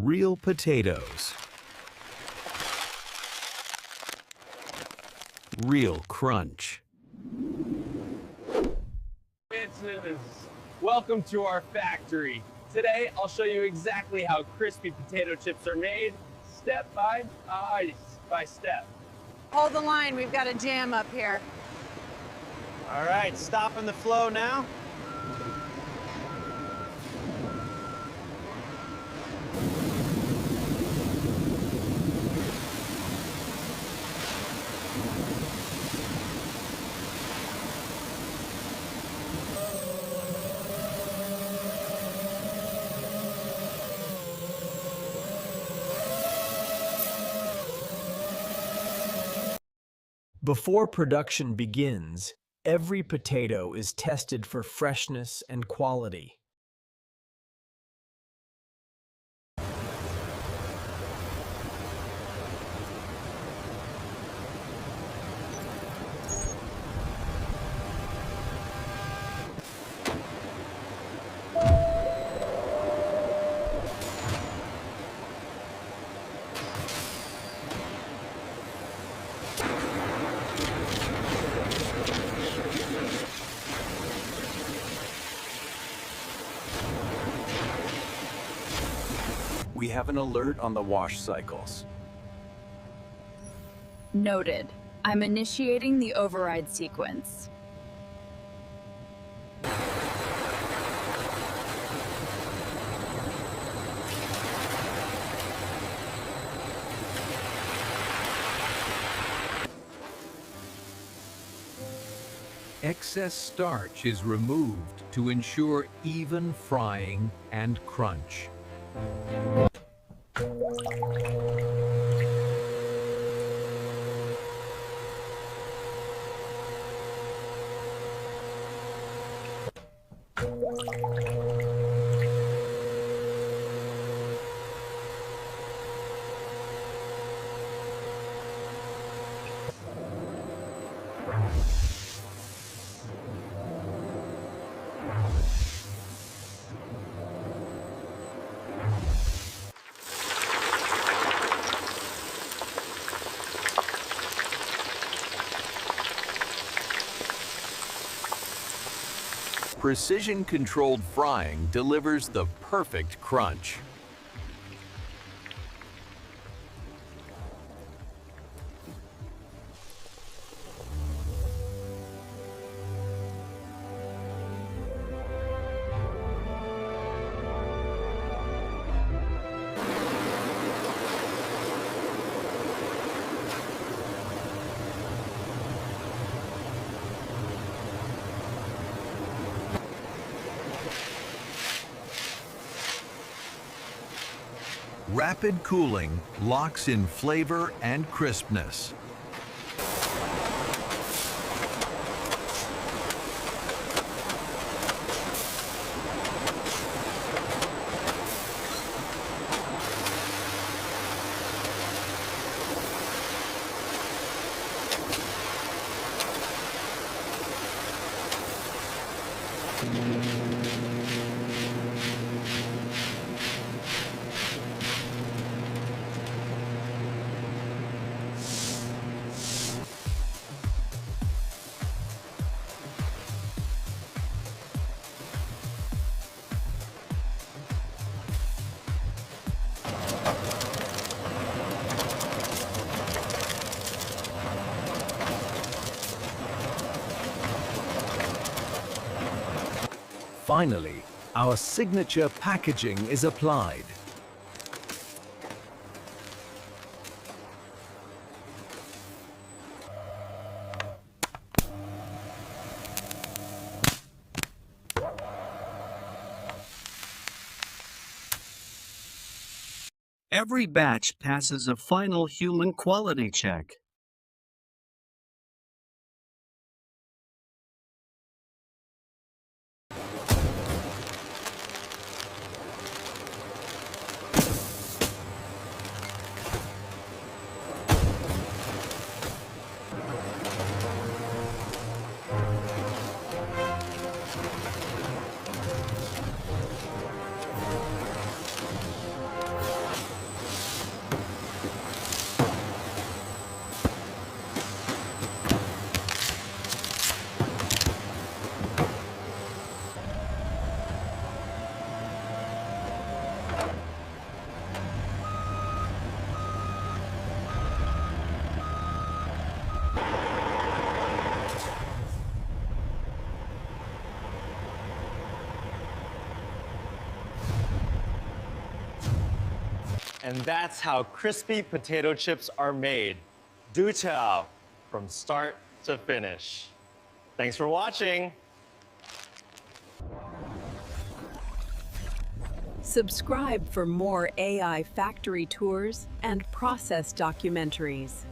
Real potatoes. Real crunch. Welcome to our factory. Today, I'll show you exactly how crispy potato chips are made, step by step. Hold the line, we've got a jam up here. All right, stopping the flow now. Before production begins, every potato is tested for freshness and quality. We have an alert on the wash cycles. Noted. I'm initiating the override sequence. Excess starch is removed to ensure even frying and crunch. Precision-controlled frying delivers the perfect crunch. Rapid cooling locks in flavor and crispness. Finally, our signature packaging is applied. Every batch passes a final human quality check. And that's how crispy potato chips are made. Du Chao, from start to finish. Thanks for watching. Subscribe for more AI factory tours and process documentaries.